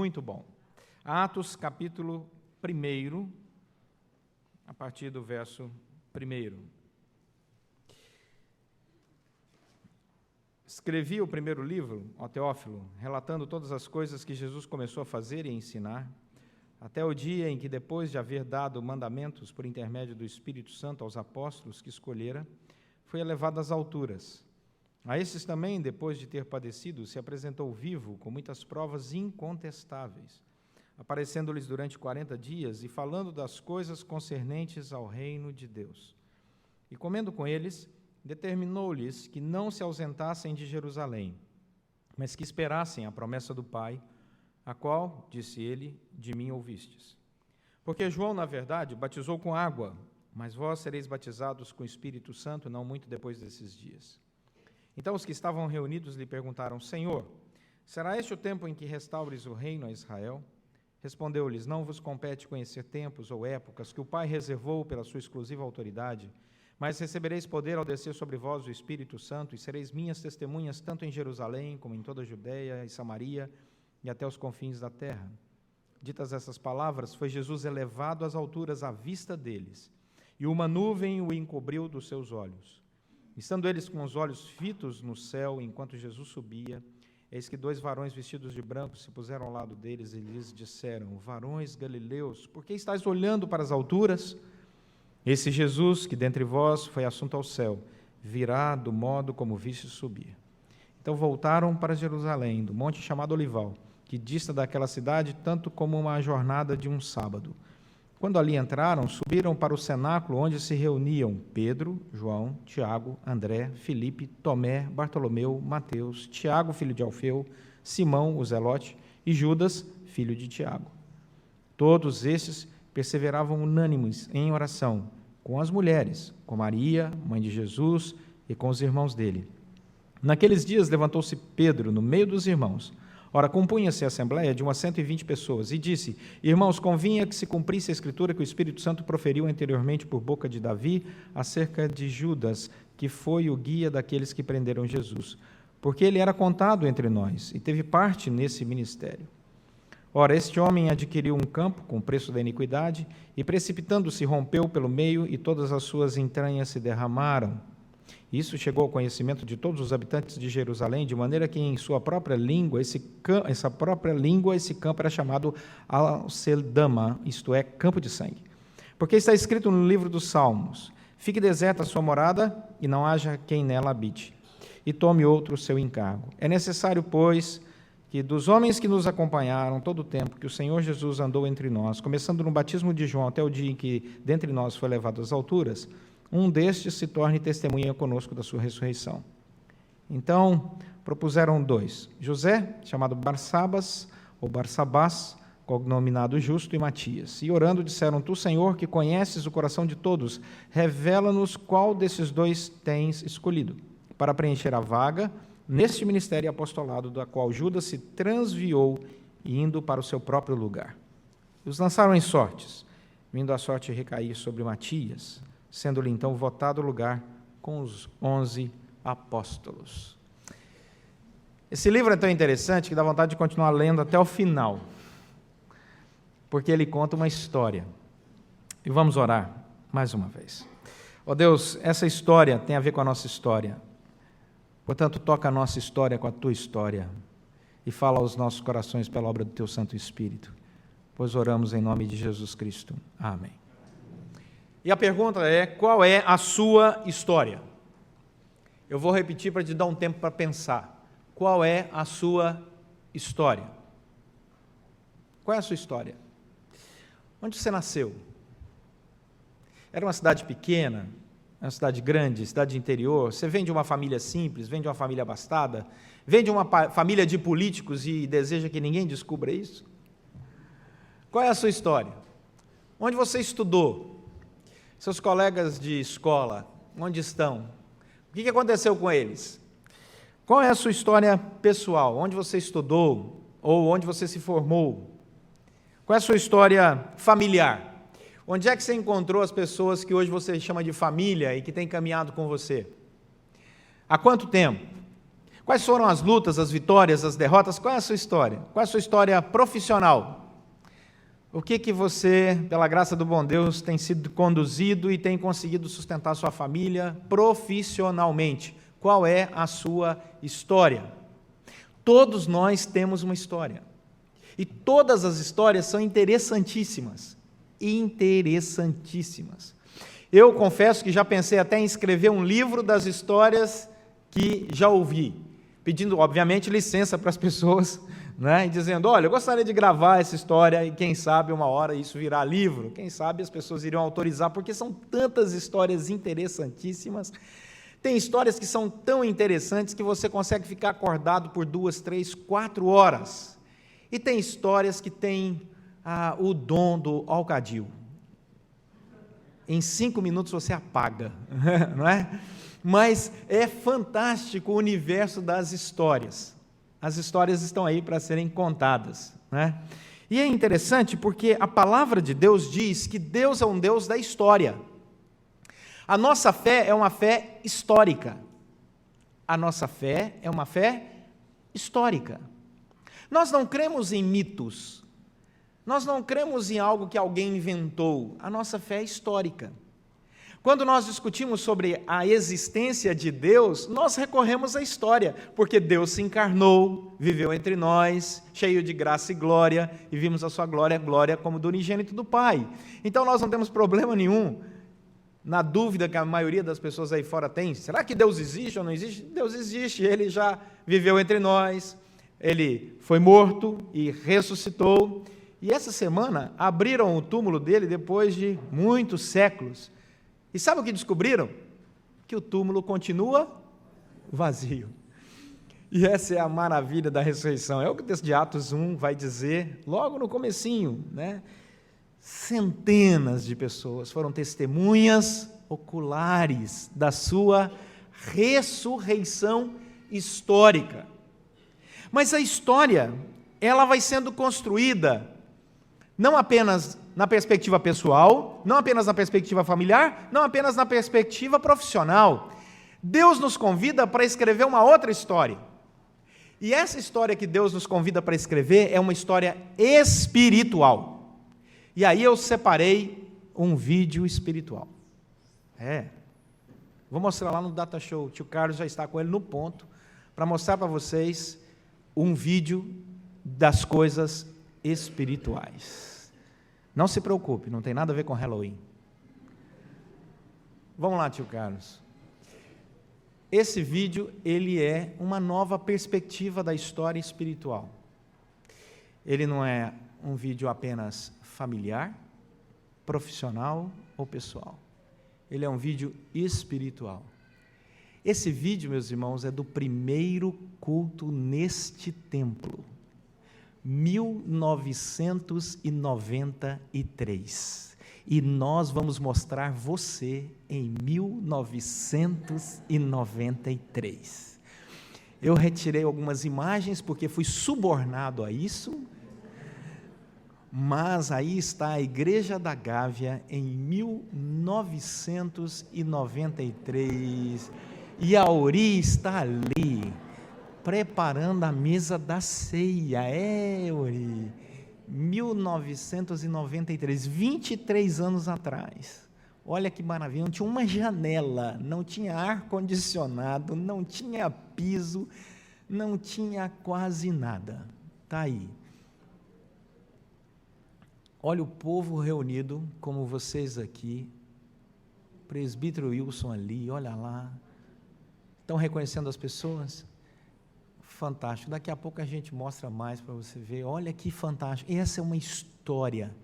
muito bom. Atos, capítulo 1, a partir do verso 1. Escrevi o primeiro livro, ó Teófilo, relatando todas as coisas que Jesus começou a fazer e ensinar, até o dia em que, depois de haver dado mandamentos por intermédio do Espírito Santo aos apóstolos que escolhera, foi elevado às alturas. A esses também, depois de ter padecido, se apresentou vivo, com muitas provas incontestáveis, aparecendo-lhes durante 40 dias e falando das coisas concernentes ao reino de Deus. E comendo com eles, determinou-lhes que não se ausentassem de Jerusalém, mas que esperassem a promessa do Pai, a qual, disse ele, de mim ouvistes. Porque João, na verdade, batizou com água, mas vós sereis batizados com o Espírito Santo não muito depois desses dias. Então os que estavam reunidos lhe perguntaram: Senhor, será este o tempo em que restaures o reino a Israel? Respondeu-lhes: Não vos compete conhecer tempos ou épocas que o Pai reservou pela sua exclusiva autoridade, mas recebereis poder ao descer sobre vós o Espírito Santo, e sereis minhas testemunhas tanto em Jerusalém, como em toda a Judeia e Samaria, e até os confins da terra. Ditas essas palavras, foi Jesus elevado às alturas à vista deles, e uma nuvem o encobriu dos seus olhos. Estando eles com os olhos fitos no céu, enquanto Jesus subia, eis que 2 varões vestidos de branco se puseram ao lado deles e lhes disseram: Varões galileus, por que estáis olhando para as alturas? Esse Jesus, que dentre vós foi assunto ao céu, virá do modo como viste subir. Então voltaram para Jerusalém, do monte chamado Olival, que dista daquela cidade tanto como uma jornada de um sábado. Quando ali entraram, subiram para o cenáculo onde se reuniam Pedro, João, Tiago, André, Filipe, Tomé, Bartolomeu, Mateus, Tiago, filho de Alfeu, Simão, o Zelote, e Judas, filho de Tiago. Todos estes perseveravam unânimes em oração, com as mulheres, com Maria, mãe de Jesus, e com os irmãos dele. Naqueles dias levantou-se Pedro no meio dos irmãos. Ora, compunha-se a assembleia de umas 120 pessoas, e disse: Irmãos, convinha que se cumprisse a escritura que o Espírito Santo proferiu anteriormente por boca de Davi acerca de Judas, que foi o guia daqueles que prenderam Jesus, porque ele era contado entre nós e teve parte nesse ministério. Ora, este homem adquiriu um campo com o preço da iniquidade, e precipitando-se rompeu pelo meio, e todas as suas entranhas se derramaram. Isso chegou ao conhecimento de todos os habitantes de Jerusalém, de maneira que em sua própria língua, esse campo era chamado Alceldama, isto é, campo de sangue. Porque está escrito no livro dos Salmos: Fique deserta a sua morada, e não haja quem nela habite, e tome outro o seu encargo. É necessário, pois, que dos homens que nos acompanharam todo o tempo que o Senhor Jesus andou entre nós, começando no batismo de João até o dia em que dentre nós foi levado às alturas, um destes se torne testemunha conosco da sua ressurreição. Então propuseram 2, José, chamado Barsabas, ou Barsabás, cognominado Justo, e Matias. E orando disseram: Tu, Senhor, que conheces o coração de todos, revela-nos qual desses 2 tens escolhido, para preencher a vaga neste ministério e apostolado, da qual Judas se transviou, indo para o seu próprio lugar. Os lançaram em sortes, vindo a sorte recair sobre Matias, sendo-lhe então votado o lugar com os 11 apóstolos. Esse livro é tão interessante que dá vontade de continuar lendo até o final, porque ele conta uma história. E vamos orar mais uma vez. Ó Deus, essa história tem a ver com a nossa história. Portanto, toca a nossa história com a Tua história e fala aos nossos corações pela obra do Teu Santo Espírito, pois oramos em nome de Jesus Cristo. Amém. E a pergunta é: qual é a sua história? Eu vou repetir para te dar um tempo para pensar. Qual é a sua história? Qual é a sua história? Onde você nasceu? Era uma cidade pequena? Uma cidade grande? Cidade interior? Você vem de uma família simples? Vem de uma família abastada? Vem de uma família de políticos e deseja que ninguém descubra isso? Qual é a sua história? Onde você estudou? Seus colegas de escola, onde estão? O que aconteceu com eles? Qual é a sua história pessoal? Onde você estudou? Ou onde você se formou? Qual é a sua história familiar? Onde é que você encontrou as pessoas que hoje você chama de família e que têm caminhado com você? Há quanto tempo? Quais foram as lutas, as vitórias, as derrotas? Qual é a sua história? Qual é a sua história profissional? O que você, pela graça do bom Deus, tem sido conduzido e tem conseguido sustentar sua família profissionalmente? Qual é a sua história? Todos nós temos uma história. E todas as histórias são interessantíssimas. Interessantíssimas. Eu confesso que já pensei até em escrever um livro das histórias que já ouvi, pedindo, obviamente, licença para as pessoas, né, e dizendo, olha, eu gostaria de gravar essa história e quem sabe uma hora isso virá livro, quem sabe as pessoas iriam autorizar, porque são tantas histórias interessantíssimas. Tem histórias que são tão interessantes que você consegue ficar acordado por 2, 3, 4 horas. E tem histórias que têm o dom do alcadio. Em 5 minutos você apaga, não é? Mas é fantástico o universo das histórias. As histórias estão aí para serem contadas, né? E é interessante porque a palavra de Deus diz que Deus é um Deus da história. A nossa fé é uma fé histórica. A nossa fé é uma fé histórica. Nós não cremos em mitos. Nós não cremos em algo que alguém inventou. A nossa fé é histórica. Quando nós discutimos sobre a existência de Deus, nós recorremos à história, porque Deus se encarnou, viveu entre nós, cheio de graça e glória, e vimos a sua glória, glória como do unigênito do Pai. Então nós não temos problema nenhum na dúvida que a maioria das pessoas aí fora tem. Será que Deus existe ou não existe? Deus existe, Ele já viveu entre nós, Ele foi morto e ressuscitou. E essa semana abriram o túmulo dele depois de muitos séculos. E sabe o que descobriram? Que o túmulo continua vazio. E essa é a maravilha da ressurreição. É o que o texto de Atos 1 vai dizer logo no comecinho, né? Centenas de pessoas foram testemunhas oculares da sua ressurreição histórica. Mas a história, ela vai sendo construída não apenas na perspectiva pessoal, não apenas na perspectiva familiar, não apenas na perspectiva profissional. Deus nos convida para escrever uma outra história. E essa história que Deus nos convida para escrever é uma história espiritual. E aí eu separei um vídeo espiritual. Vou mostrar lá no Data Show. O tio Carlos já está com ele no ponto para mostrar para vocês um vídeo das coisas espirituais. Não se preocupe, não tem nada a ver com Halloween. Vamos lá, tio Carlos. Esse vídeo, ele é uma nova perspectiva da história espiritual. Ele não é um vídeo apenas familiar, profissional ou pessoal. Ele é um vídeo espiritual. Esse vídeo, meus irmãos, é do primeiro culto neste templo. 1993. E nós vamos mostrar você em 1993. Eu retirei algumas imagens porque fui subornado a isso, mas aí está a Igreja da Gávea em 1993. E a Ori está ali, preparando a mesa da ceia. Ori, 1993, 23 anos atrás. Olha que maravilha, não tinha uma janela, não tinha ar-condicionado, não tinha piso, não tinha quase nada. Está aí. Olha o povo reunido, como vocês aqui, presbítero Wilson ali, olha lá. Estão reconhecendo as pessoas? Fantástico. Daqui a pouco a gente mostra mais para você ver. Olha que fantástico. Essa é uma história.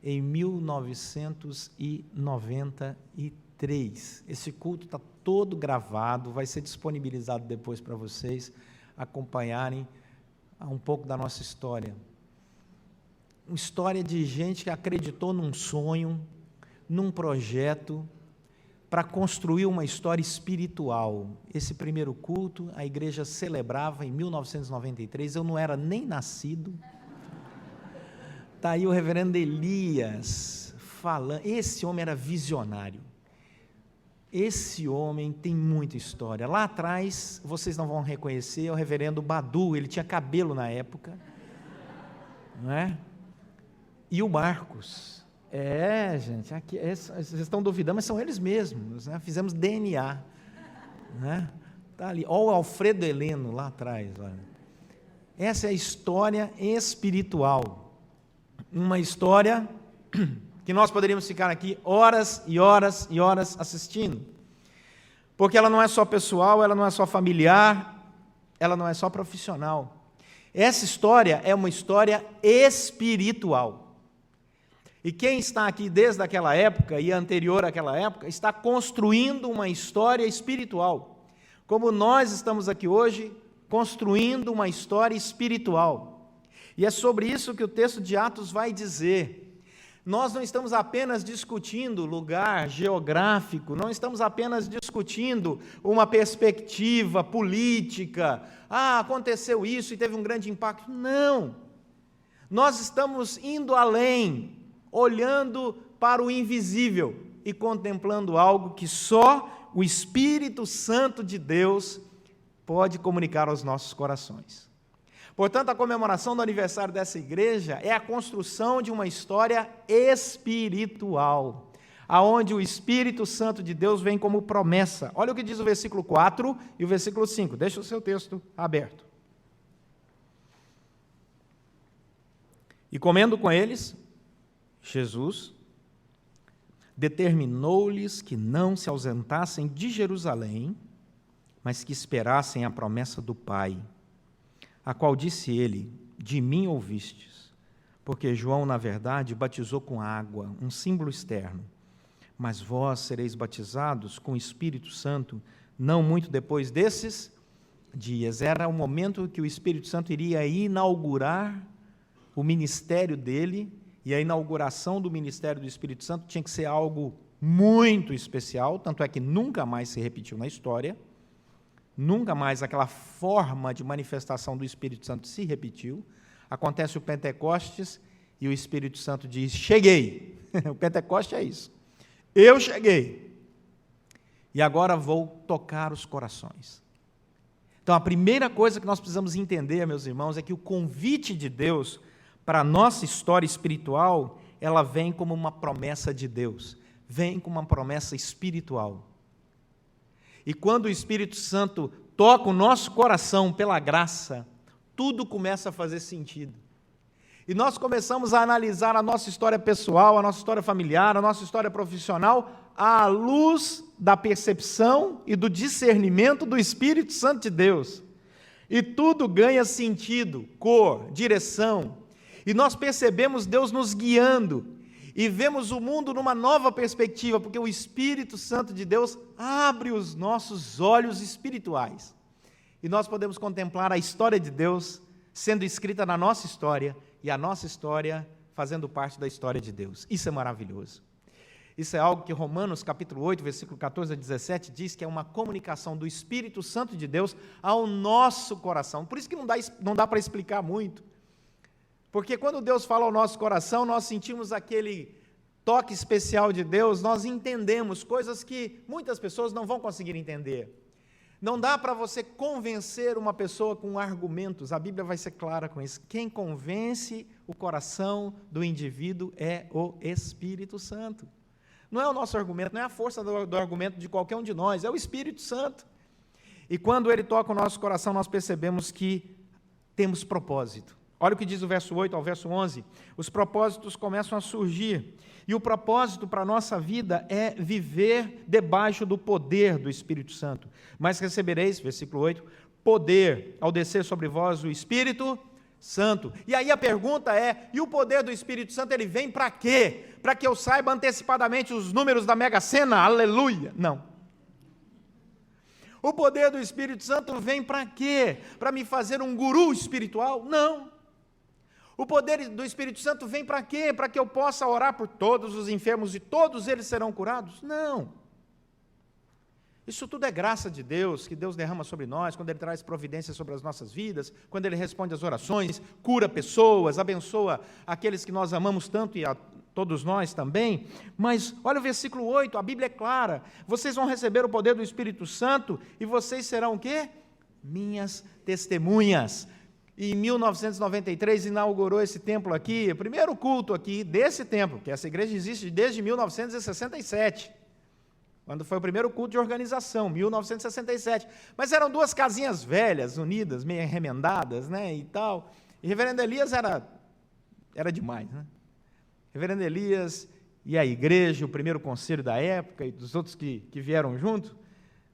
Em 1993. Esse culto está todo gravado, vai ser disponibilizado depois para vocês acompanharem um pouco da nossa história. Uma história de gente que acreditou num sonho, num projeto, para construir uma história espiritual. Esse primeiro culto, a igreja celebrava em 1993, eu não era nem nascido. Está aí o reverendo Elias falando, esse homem era visionário. Esse homem tem muita história. Lá atrás, vocês não vão reconhecer, é o reverendo Badu, ele tinha cabelo na época, não é? E o Marcos, gente, aqui, vocês estão duvidando, mas são eles mesmos, né? Fizemos DNA, né? Tá ali, olha o Alfredo Heleno lá atrás, olha. Essa é a história espiritual, uma história que nós poderíamos ficar aqui horas e horas e horas assistindo, porque ela não é só pessoal, ela não é só familiar, ela não é só profissional. Essa história é uma história espiritual. E quem está aqui desde aquela época e anterior àquela época, está construindo uma história espiritual, como nós estamos aqui hoje, construindo uma história espiritual. E é sobre isso que o texto de Atos vai dizer. Nós não estamos apenas discutindo lugar geográfico, não estamos apenas discutindo uma perspectiva política, aconteceu isso e teve um grande impacto. Não! Nós estamos indo além, olhando para o invisível e contemplando algo que só o Espírito Santo de Deus pode comunicar aos nossos corações. Portanto, a comemoração do aniversário dessa igreja é a construção de uma história espiritual, aonde o Espírito Santo de Deus vem como promessa. Olha o que diz o versículo 4 e o versículo 5. Deixa o seu texto aberto. E comendo com eles, Jesus determinou-lhes que não se ausentassem de Jerusalém, mas que esperassem a promessa do Pai, a qual disse ele: de mim ouvistes, porque João, na verdade, batizou com água, um símbolo externo, mas vós sereis batizados com o Espírito Santo, não muito depois desses dias. Era o momento que o Espírito Santo iria inaugurar o ministério dele, e a inauguração do ministério do Espírito Santo tinha que ser algo muito especial, tanto é que nunca mais se repetiu na história. Nunca mais aquela forma de manifestação do Espírito Santo se repetiu. Acontece o Pentecostes e o Espírito Santo diz: cheguei. O Pentecostes é isso. Eu cheguei. E agora vou tocar os corações. Então, a primeira coisa que nós precisamos entender, meus irmãos, é que o convite de Deus para a nossa história espiritual, ela vem como uma promessa de Deus. Vem como uma promessa espiritual. E quando o Espírito Santo toca o nosso coração pela graça, tudo começa a fazer sentido. E nós começamos a analisar a nossa história pessoal, a nossa história familiar, a nossa história profissional, à luz da percepção e do discernimento do Espírito Santo de Deus. E tudo ganha sentido, cor, direção. E nós percebemos Deus nos guiando. E vemos o mundo numa nova perspectiva, porque o Espírito Santo de Deus abre os nossos olhos espirituais. E nós podemos contemplar a história de Deus sendo escrita na nossa história, e a nossa história fazendo parte da história de Deus. Isso é maravilhoso. Isso é algo que Romanos capítulo 8, versículo 14 a 17, diz que é uma comunicação do Espírito Santo de Deus ao nosso coração. Por isso que não dá para explicar muito. Porque quando Deus fala ao nosso coração, nós sentimos aquele toque especial de Deus, nós entendemos coisas que muitas pessoas não vão conseguir entender. Não dá para você convencer uma pessoa com argumentos, a Bíblia vai ser clara com isso. Quem convence o coração do indivíduo é o Espírito Santo. Não é o nosso argumento, não é a força do argumento de qualquer um de nós, é o Espírito Santo. E quando ele toca o nosso coração, nós percebemos que temos propósito. Olha o que diz o verso 8 ao verso 11. Os propósitos começam a surgir. E o propósito para a nossa vida é viver debaixo do poder do Espírito Santo. Mas recebereis, versículo 8, poder ao descer sobre vós o Espírito Santo. E aí a pergunta é, e o poder do Espírito Santo, ele vem para quê? Para que eu saiba antecipadamente os números da Mega Sena? Aleluia! Não. O poder do Espírito Santo vem para quê? Para me fazer um guru espiritual? Não. O poder do Espírito Santo vem para quê? Para que eu possa orar por todos os enfermos e todos eles serão curados? Não. Isso tudo é graça de Deus, que Deus derrama sobre nós, quando Ele traz providência sobre as nossas vidas, quando Ele responde às orações, cura pessoas, abençoa aqueles que nós amamos tanto e todos nós também, mas olha o versículo 8, a Bíblia é clara: vocês vão receber o poder do Espírito Santo e vocês serão o quê? Minhas testemunhas. E em 1993 inaugurou esse templo aqui, o primeiro culto aqui desse templo, que essa igreja existe desde 1967, quando foi o primeiro culto de organização, 1967. Mas eram duas casinhas velhas, unidas, meio remendadas, né, e tal. E Reverendo Elias era demais, né? Reverendo Elias e a igreja, o primeiro conselho da época, e dos outros que vieram junto,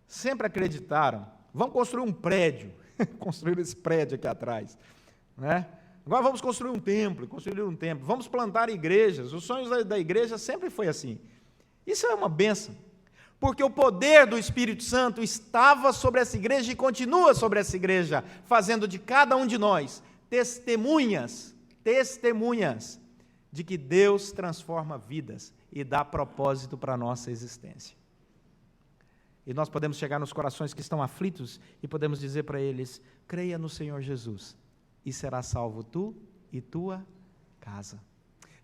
sempre acreditaram: vamos construir um prédio, construir esse prédio aqui atrás, né? Agora vamos construir um templo, vamos plantar igrejas. Os sonhos da igreja sempre foi assim. Isso é uma bênção, porque o poder do Espírito Santo estava sobre essa igreja e continua sobre essa igreja, fazendo de cada um de nós testemunhas de que Deus transforma vidas e dá propósito para a nossa existência. E nós podemos chegar nos corações que estão aflitos e podemos dizer para eles: creia no Senhor Jesus e será salvo tu e tua casa.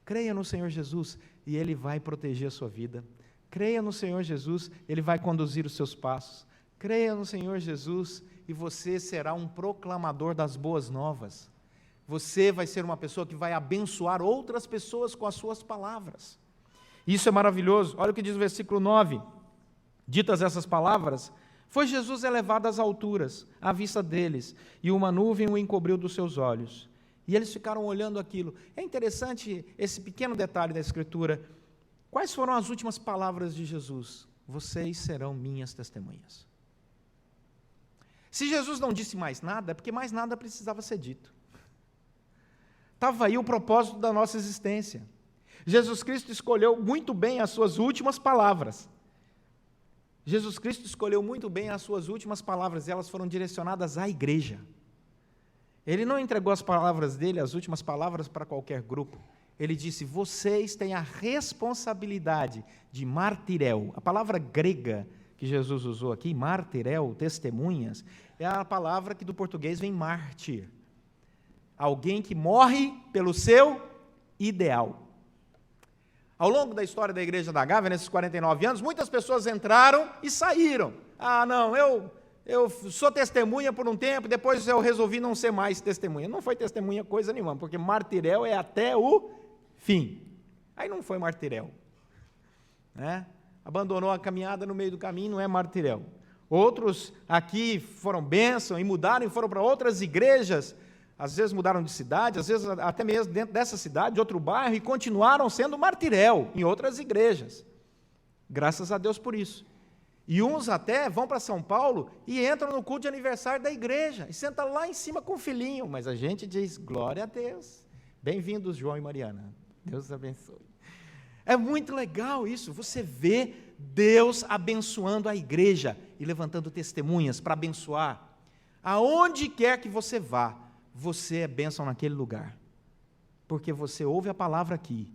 Creia no Senhor Jesus e Ele vai proteger a sua vida. Creia no Senhor Jesus, Ele vai conduzir os seus passos. Creia no Senhor Jesus e você será um proclamador das boas novas. Você vai ser uma pessoa que vai abençoar outras pessoas com as suas palavras. Isso é maravilhoso. Olha o que diz o versículo 9. Ditas essas palavras, foi Jesus elevado às alturas, à vista deles, e uma nuvem o encobriu dos seus olhos. E eles ficaram olhando aquilo. É interessante esse pequeno detalhe da Escritura. Quais foram as últimas palavras de Jesus? Vocês serão minhas testemunhas. Se Jesus não disse mais nada, é porque mais nada precisava ser dito. Estava aí o propósito da nossa existência. Jesus Cristo escolheu muito bem as suas últimas palavras. Jesus Cristo escolheu muito bem as suas últimas palavras, e elas foram direcionadas à igreja. Ele não entregou as palavras dele, as últimas palavras, para qualquer grupo. Ele disse: vocês têm a responsabilidade de martireu. A palavra grega que Jesus usou aqui, martireu, testemunhas, é a palavra que do português vem mártir. Alguém que morre pelo seu ideal. Ao longo da história da igreja da Gávea, nesses 49 anos, muitas pessoas entraram e saíram. Ah, não, eu sou testemunha por um tempo, depois eu resolvi não ser mais testemunha. Não foi testemunha coisa nenhuma, porque martireu é até o fim. Aí não foi martireu, né? Abandonou a caminhada no meio do caminho, não é martireu. Outros aqui foram bênção e mudaram e foram para outras igrejas. Às vezes mudaram de cidade, às vezes até mesmo dentro dessa cidade, de outro bairro, e continuaram sendo martireu em outras igrejas. Graças a Deus por isso. E uns até vão para São Paulo e entram no culto de aniversário da igreja, e sentam lá em cima com o filhinho, mas a gente diz: glória a Deus. Bem-vindos, João e Mariana. Deus abençoe. É muito legal isso, você vê Deus abençoando a igreja e levantando testemunhas para abençoar. Aonde quer que você vá, você é bênção naquele lugar, porque você ouve a palavra aqui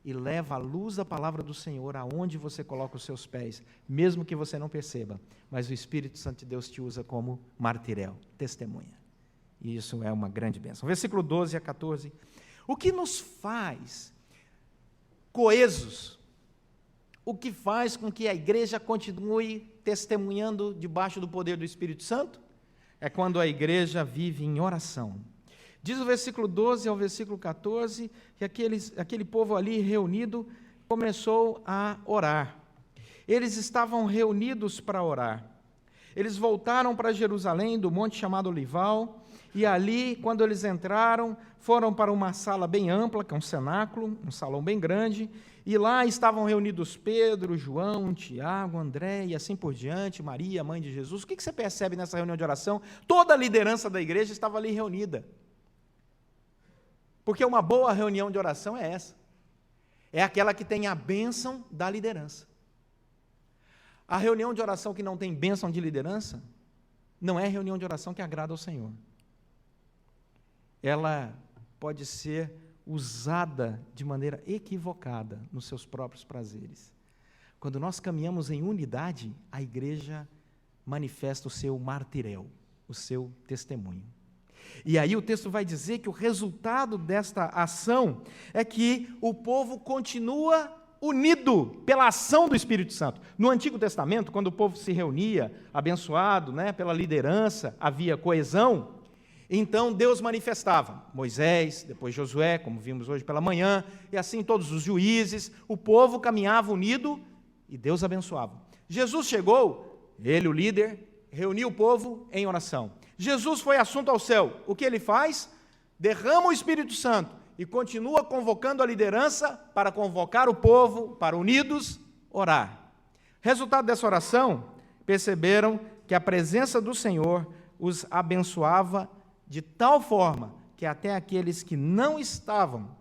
e leva a luz da palavra do Senhor aonde você coloca os seus pés, mesmo que você não perceba, mas o Espírito Santo de Deus te usa como martireu, testemunha, e isso é uma grande bênção. Versículo 12 a 14, o que nos faz coesos, o que faz com que a igreja continue testemunhando debaixo do poder do Espírito Santo? É quando a igreja vive em oração. Diz o versículo 12 ao versículo 14, que aquele povo ali reunido começou a orar. Eles estavam reunidos para orar. Eles voltaram para Jerusalém, do monte chamado Olival, e ali, quando eles entraram, foram para uma sala bem ampla, que é um cenáculo, um salão bem grande, e lá estavam reunidos Pedro, João, Tiago, André e assim por diante, Maria, mãe de Jesus. O que você percebe nessa reunião de oração? Toda a liderança da igreja estava ali reunida. Porque uma boa reunião de oração é essa. É aquela que tem a bênção da liderança. A reunião de oração que não tem bênção de liderança, não é reunião de oração que agrada ao Senhor. Ela pode ser usada de maneira equivocada nos seus próprios prazeres. Quando nós caminhamos em unidade, a igreja manifesta o seu martireu, o seu testemunho. E aí o texto vai dizer que o resultado desta ação é que o povo continua unido pela ação do Espírito Santo. No Antigo Testamento, quando o povo se reunia, abençoado, pela liderança, havia coesão, então Deus manifestava. Moisés, depois Josué, como vimos hoje pela manhã, e assim todos os juízes, o povo caminhava unido e Deus abençoava. Jesus chegou, ele, o líder, reuniu o povo em oração. Jesus foi assunto ao céu. O que ele faz? Derrama o Espírito Santo e continua convocando a liderança para convocar o povo, para unidos, orar. Resultado dessa oração, perceberam que a presença do Senhor os abençoava de tal forma que até aqueles que não estavam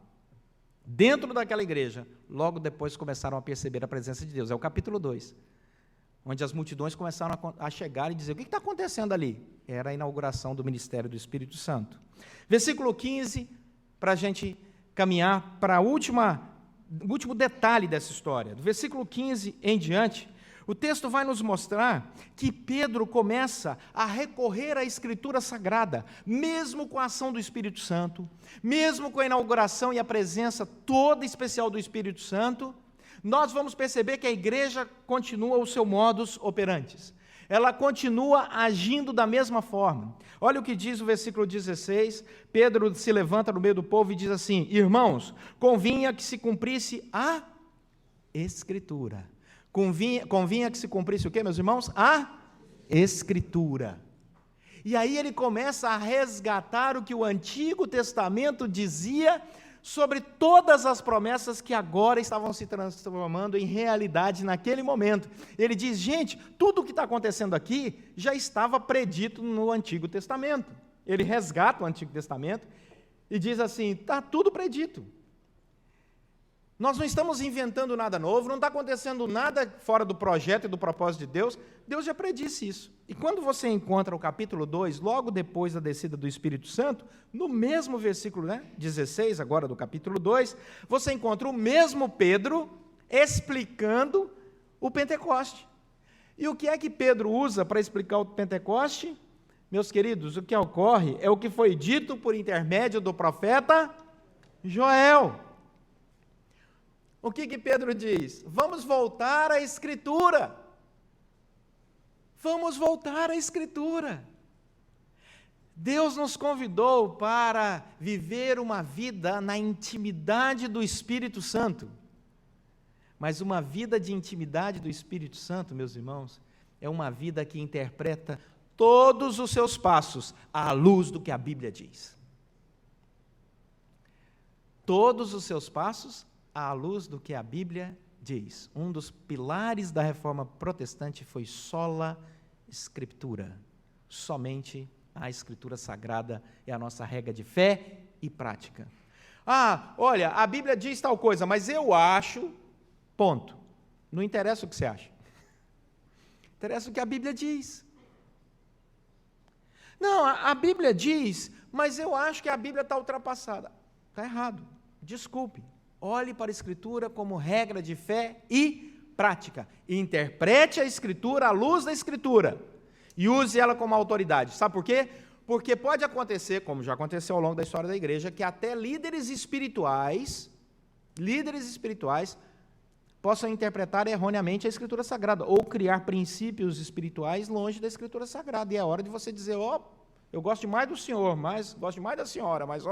dentro daquela igreja, logo depois começaram a perceber a presença de Deus. É o capítulo 2, onde as multidões começaram a chegar e dizer: o que está acontecendo ali? Era a inauguração do ministério do Espírito Santo. Versículo 15, para a gente caminhar para o último detalhe dessa história. Do versículo 15 em diante, o texto vai nos mostrar que Pedro começa a recorrer à Escritura Sagrada, mesmo com a ação do Espírito Santo, mesmo com a inauguração e a presença toda especial do Espírito Santo. Nós vamos perceber que a igreja continua o seu modus operandi. Ela continua agindo da mesma forma. Olha o que diz o versículo 16, Pedro se levanta no meio do povo e diz assim: irmãos, convinha que se cumprisse a Escritura. Convinha que se cumprisse o quê, meus irmãos? A Escritura. E aí ele começa a resgatar o que o Antigo Testamento dizia sobre todas as promessas que agora estavam se transformando em realidade naquele momento. Ele diz: gente, tudo o que está acontecendo aqui já estava predito no Antigo Testamento. Ele resgata o Antigo Testamento e diz assim: está tudo predito. Nós não estamos inventando nada novo, não está acontecendo nada fora do projeto e do propósito de Deus. Deus já predisse isso. E quando você encontra o capítulo 2, logo depois da descida do Espírito Santo, no mesmo versículo 16, agora do capítulo 2, você encontra o mesmo Pedro explicando o Pentecoste. E o que é que Pedro usa para explicar o Pentecoste? Meus queridos, o que ocorre é o que foi dito por intermédio do profeta Joel. O que Pedro diz? Vamos voltar à Escritura. Vamos voltar à Escritura. Deus nos convidou para viver uma vida na intimidade do Espírito Santo. Mas uma vida de intimidade do Espírito Santo, meus irmãos, é uma vida que interpreta todos os seus passos à luz do que a Bíblia diz. Todos os seus passos à luz do que a Bíblia diz. Um dos pilares da reforma protestante foi sola Escritura. Somente a Escritura Sagrada é a nossa regra de fé e prática. Olha, a Bíblia diz tal coisa, mas eu acho, ponto. Não interessa o que você acha. Interessa o que a Bíblia diz. Não, a Bíblia diz, mas eu acho que a Bíblia está ultrapassada. Está errado. Desculpe. Olhe para a Escritura como regra de fé e prática. Interprete a Escritura à luz da Escritura e use ela como autoridade. Sabe por quê? Porque pode acontecer, como já aconteceu ao longo da história da igreja, que até líderes espirituais possam interpretar erroneamente a Escritura Sagrada ou criar princípios espirituais longe da Escritura Sagrada. E é hora de você dizer: eu gosto mais do Senhor, mas gosto mais da senhora, mas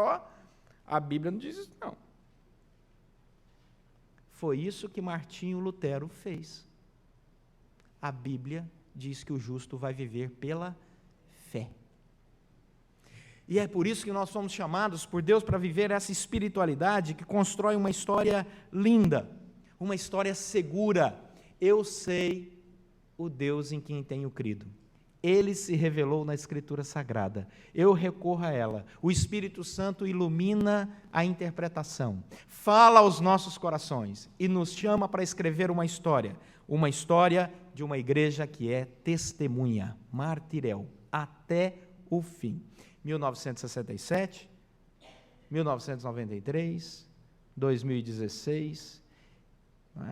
a Bíblia não diz isso, não. Foi isso que Martinho Lutero fez. A Bíblia diz que o justo vai viver pela fé. E é por isso que nós somos chamados por Deus para viver essa espiritualidade que constrói uma história linda, uma história segura. Eu sei o Deus em quem tenho crido. Ele se revelou na Escritura Sagrada. Eu recorro a ela. O Espírito Santo ilumina a interpretação, fala aos nossos corações e nos chama para escrever uma história de uma igreja que é testemunha, martirel, até o fim. 1967, 1993, 2016,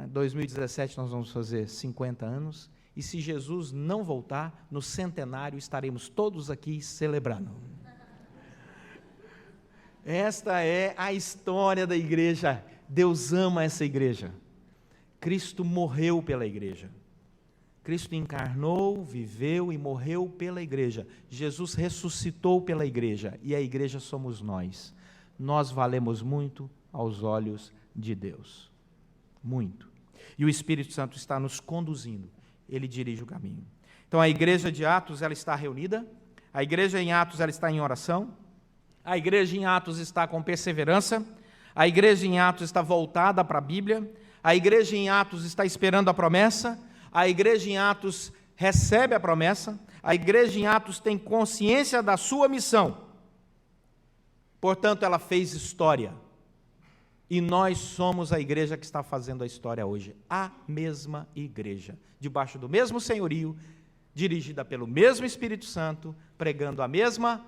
2017 nós vamos fazer 50 anos. E se Jesus não voltar, no centenário estaremos todos aqui celebrando. Esta é a história da igreja. Deus ama essa igreja. Cristo morreu pela igreja. Cristo encarnou, viveu e morreu pela igreja. Jesus ressuscitou pela igreja, e a igreja somos nós. Nós valemos muito aos olhos de Deus. Muito. E o Espírito Santo está nos conduzindo. Ele dirige o caminho. Então a igreja de Atos, ela está reunida. A igreja em Atos, ela está em oração. A igreja em Atos está com perseverança. A igreja em Atos está voltada para a Bíblia. A igreja em Atos está esperando a promessa. A igreja em Atos recebe a promessa. A igreja em Atos tem consciência da sua missão. Portanto, ela fez história. E nós somos a igreja que está fazendo a história hoje. A mesma igreja, debaixo do mesmo senhorio, dirigida pelo mesmo Espírito Santo, pregando a mesma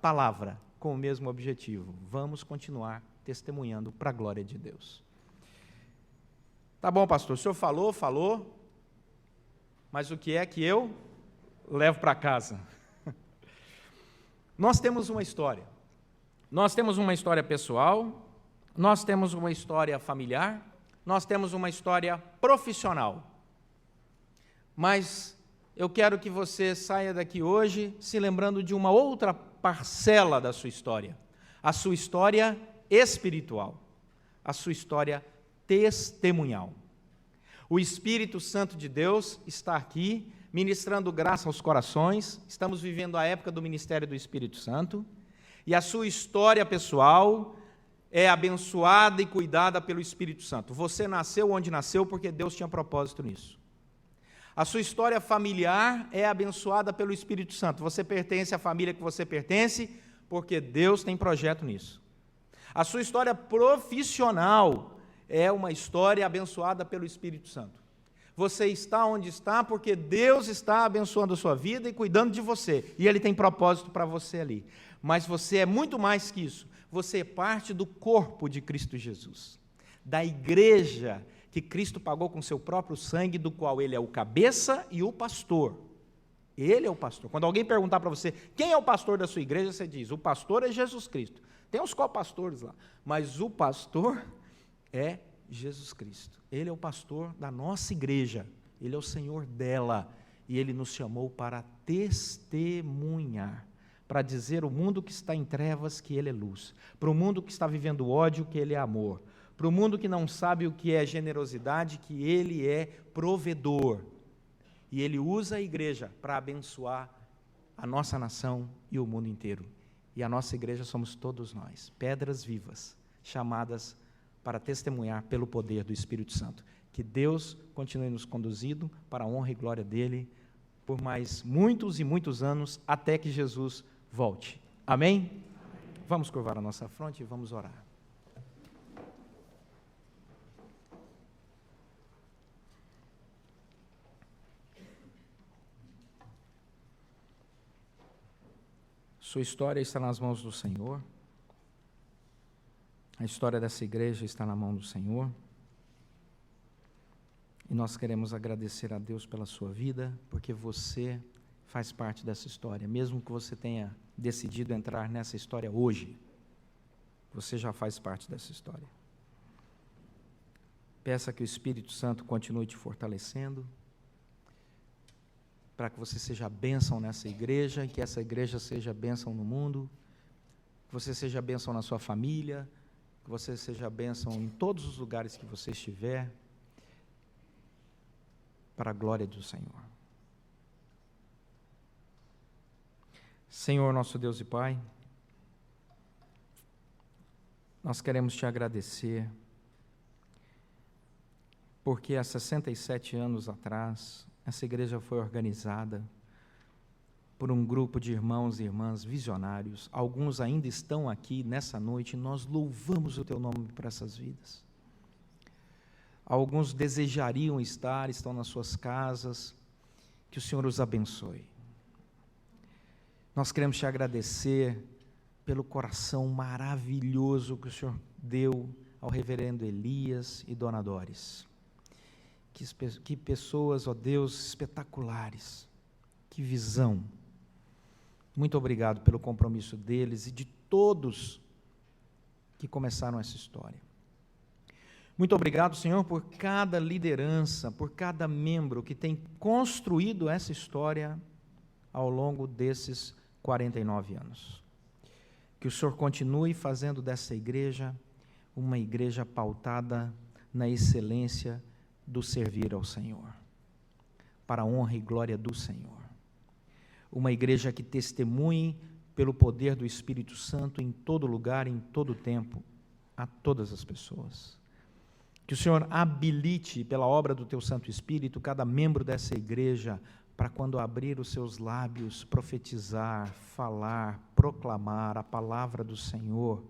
palavra, com o mesmo objetivo. Vamos continuar testemunhando para a glória de Deus. Tá bom, pastor, o senhor falou, mas o que é que eu levo para casa? Nós temos uma história. Nós temos uma história pessoal, nós temos uma história familiar, nós temos uma história profissional. Mas eu quero que você saia daqui hoje se lembrando de uma outra parcela da sua história. A sua história espiritual, a sua história testemunhal. O Espírito Santo de Deus está aqui, ministrando graça aos corações. Estamos vivendo a época do ministério do Espírito Santo. E a sua história pessoal é abençoada e cuidada pelo Espírito Santo. Você nasceu onde nasceu porque Deus tinha propósito nisso. A sua história familiar é abençoada pelo Espírito Santo. Você pertence à família que você pertence porque Deus tem projeto nisso. A sua história profissional é uma história abençoada pelo Espírito Santo. Você está onde está porque Deus está abençoando a sua vida e cuidando de você. E Ele tem propósito para você ali. Mas você é muito mais que isso. Você é parte do corpo de Cristo Jesus. Da igreja que Cristo pagou com seu próprio sangue, do qual Ele é o cabeça e o pastor. Ele é o pastor. Quando alguém perguntar para você, quem é o pastor da sua igreja, você diz, o pastor é Jesus Cristo. Tem uns copastores lá, mas o pastor é Jesus Cristo. Ele é o pastor da nossa igreja, Ele é o Senhor dela, e Ele nos chamou para testemunhar, para dizer ao mundo que está em trevas que Ele é luz, para o mundo que está vivendo ódio que Ele é amor, para o mundo que não sabe o que é generosidade que Ele é provedor, e Ele usa a igreja para abençoar a nossa nação e o mundo inteiro. E a nossa igreja somos todos nós, pedras vivas, chamadas para testemunhar pelo poder do Espírito Santo. Que Deus continue nos conduzindo para a honra e glória dEle por mais muitos e muitos anos, até que Jesus volte. Amém? Amém. Vamos curvar a nossa fronte e vamos orar. Sua história está nas mãos do Senhor. A história dessa igreja está na mão do Senhor. E nós queremos agradecer a Deus pela sua vida, porque você faz parte dessa história. Mesmo que você tenha decidido entrar nessa história hoje, você já faz parte dessa história. Peça que o Espírito Santo continue te fortalecendo, para que você seja bênção nessa igreja, e que essa igreja seja bênção no mundo, que você seja bênção na sua família, que você seja bênção em todos os lugares que você estiver, para a glória do Senhor. Senhor, nosso Deus e Pai, nós queremos te agradecer, porque há 67 anos atrás, essa igreja foi organizada por um grupo de irmãos e irmãs visionários. Alguns ainda estão aqui nessa noite, nós louvamos o Teu nome por essas vidas. Alguns desejariam estar, estão nas suas casas, que o Senhor os abençoe. Nós queremos te agradecer pelo coração maravilhoso que o Senhor deu ao reverendo Elias e Dona Doris. Que pessoas, ó Deus, espetaculares, que visão. Muito obrigado pelo compromisso deles e de todos que começaram essa história. Muito obrigado, Senhor, por cada liderança, por cada membro que tem construído essa história ao longo desses 49 anos. Que o Senhor continue fazendo dessa igreja uma igreja pautada na excelência do servir ao Senhor, para a honra e glória do Senhor. Uma igreja que testemunhe pelo poder do Espírito Santo em todo lugar, em todo tempo, a todas as pessoas. Que o Senhor habilite pela obra do Teu Santo Espírito cada membro dessa igreja para quando abrir os seus lábios, profetizar, falar, proclamar a palavra do Senhor,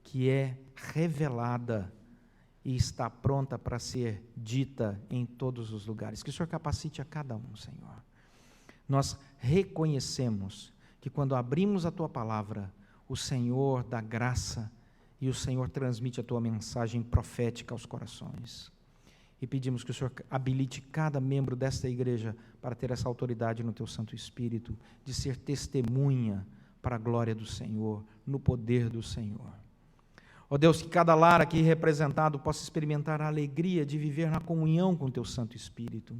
que é revelada e está pronta para ser dita em todos os lugares. Que o Senhor capacite a cada um, Senhor. Nós reconhecemos que quando abrimos a Tua palavra, o Senhor dá graça e o Senhor transmite a Tua mensagem profética aos corações. E pedimos que o Senhor habilite cada membro desta igreja para ter essa autoridade no Teu Santo Espírito, de ser testemunha para a glória do Senhor, no poder do Senhor. Ó Deus, que cada lar aqui representado possa experimentar a alegria de viver na comunhão com o Teu Santo Espírito.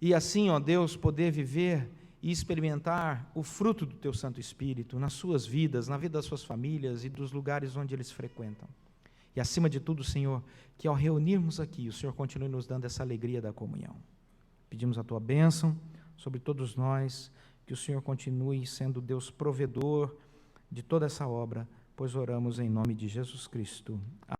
E assim, ó Deus, poder viver e experimentar o fruto do Teu Santo Espírito nas suas vidas, na vida das suas famílias e dos lugares onde eles frequentam. E acima de tudo, Senhor, que ao reunirmos aqui, o Senhor continue nos dando essa alegria da comunhão. Pedimos a Tua bênção sobre todos nós, que o Senhor continue sendo Deus provedor de toda essa obra, pois oramos em nome de Jesus Cristo. Amém.